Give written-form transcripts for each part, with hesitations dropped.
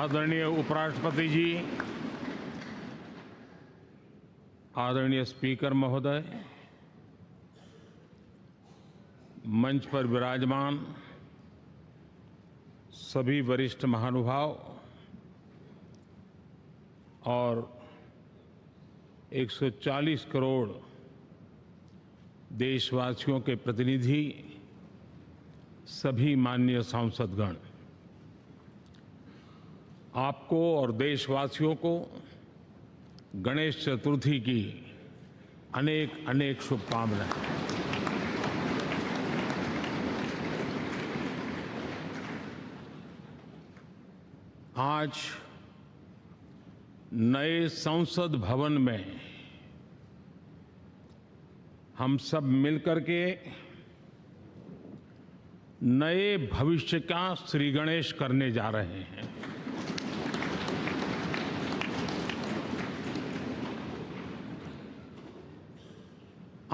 आदरणीय उपराष्ट्रपति जी, आदरणीय स्पीकर महोदय, मंच पर विराजमान सभी वरिष्ठ महानुभाव और 140 करोड़ देशवासियों के प्रतिनिधि, सभी माननीय सांसदगण, आपको और देशवासियों को गणेश चतुर्थी की अनेक अनेक शुभकामनाएं। आज नए संसद भवन में हम सब मिलकर के नए भविष्य का श्री गणेश करने जा रहे हैं।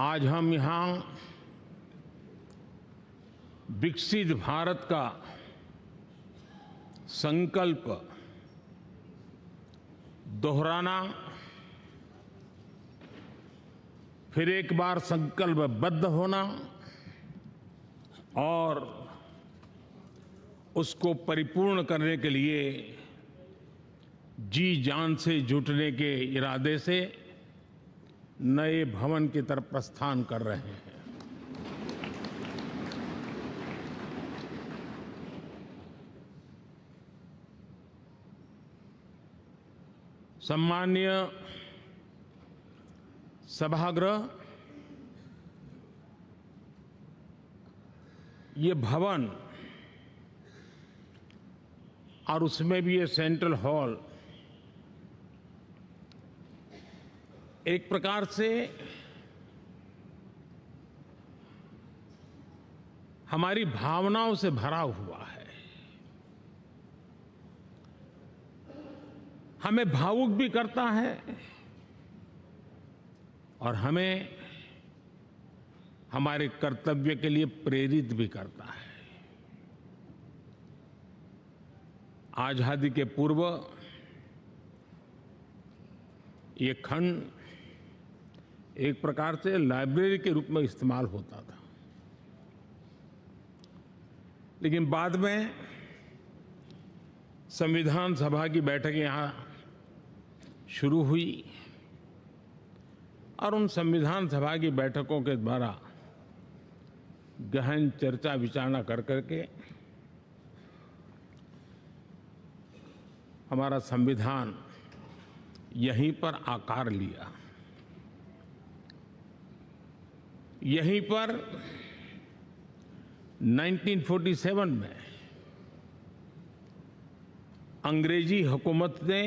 आज हम यहाँ विकसित भारत का संकल्प दोहराना, फिर एक बार संकल्पबद्ध होना और उसको परिपूर्ण करने के लिए जी जान से जुटने के इरादे से नए भवन की तरफ प्रस्थान कर रहे हैं। सम्माननीय सभागृह, ये भवन और उसमें भी ये सेंट्रल हॉल एक प्रकार से हमारी भावनाओं से भरा हुआ है। हमें भावुक भी करता है और हमें हमारे कर्तव्य के लिए प्रेरित भी करता है। आजादी के पूर्व ये खंड एक प्रकार से लाइब्रेरी के रूप में इस्तेमाल होता था, लेकिन बाद में संविधान सभा की बैठक यहाँ शुरू हुई और उन संविधान सभा की बैठकों के द्वारा गहन चर्चा विचारणा कर करके हमारा संविधान यहीं पर आकार लिया। यहीं पर 1947 में अंग्रेजी हुकूमत ने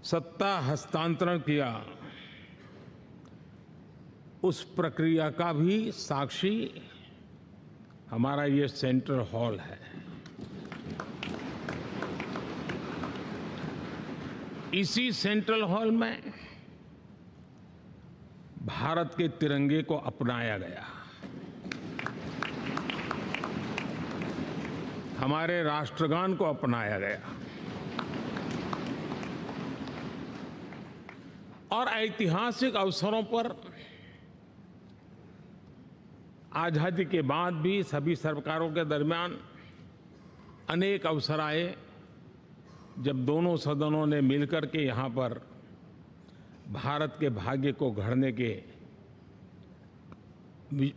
सत्ता हस्तांतरण किया, उस प्रक्रिया का भी साक्षी हमारा ये सेंट्रल हॉल है। इसी सेंट्रल हॉल में भारत के तिरंगे को अपनाया गया, हमारे राष्ट्रगान को अपनाया गया और ऐतिहासिक अवसरों पर आजादी के बाद भी सभी सरकारों के दरमियान अनेक अवसर आए जब दोनों सदनों ने मिलकर के यहाँ पर भारत के भाग्य को गढ़ने के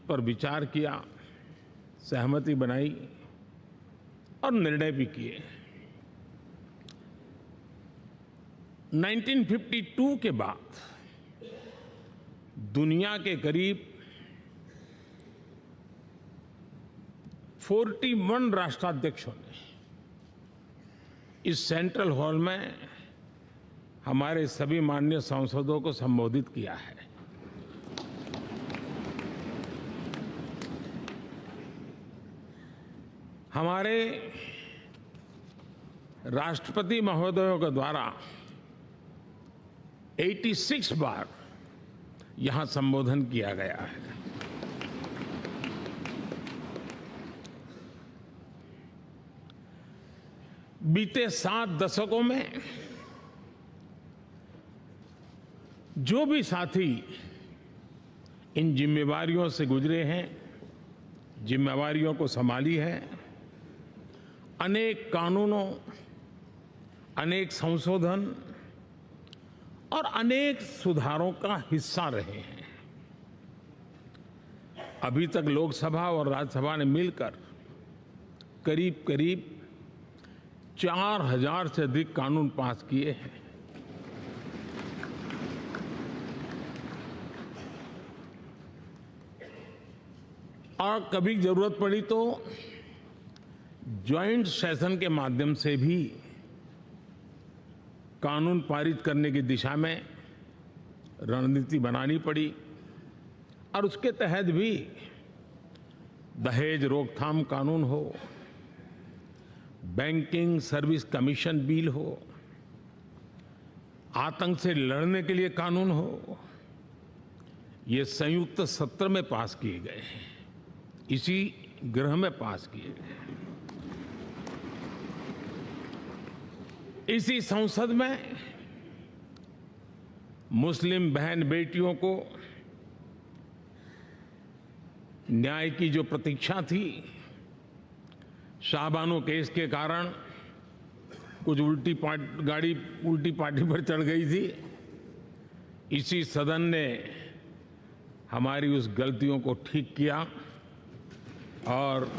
पर विचार किया, सहमति बनाई और निर्णय भी किए। 1952 के बाद दुनिया के करीब 41 राष्ट्राध्यक्षों ने इस सेंट्रल हॉल में हमारे सभी माननीय सांसदों को संबोधित किया है। हमारे राष्ट्रपति महोदयों के द्वारा 86 बार यहां संबोधन किया गया है। बीते 7 दशकों में जो भी साथी इन जिम्मेवारियों से गुजरे हैं, जिम्मेवारियों को संभाली है, अनेक कानूनों, अनेक संशोधन और अनेक सुधारों का हिस्सा रहे हैं। अभी तक लोकसभा और राज्यसभा ने मिलकर करीब करीब 4000 से अधिक कानून पास किए हैं। और कभी जरूरत पड़ी तो ज्वाइंट सेशन के माध्यम से भी कानून पारित करने की दिशा में रणनीति बनानी पड़ी और उसके तहत भी दहेज रोकथाम कानून हो, बैंकिंग सर्विस कमीशन बिल हो, आतंक से लड़ने के लिए कानून हो, ये संयुक्त सत्र में पास किए गए हैं, इसी गृह में पास किए गए। इसी संसद में मुस्लिम बहन बेटियों को न्याय की जो प्रतीक्षा थी, शाहबानो केस के कारण कुछ गाड़ी उल्टी पार्टी पर चढ़ गई थी, इसी सदन ने हमारी उस गलतियों को ठीक किया और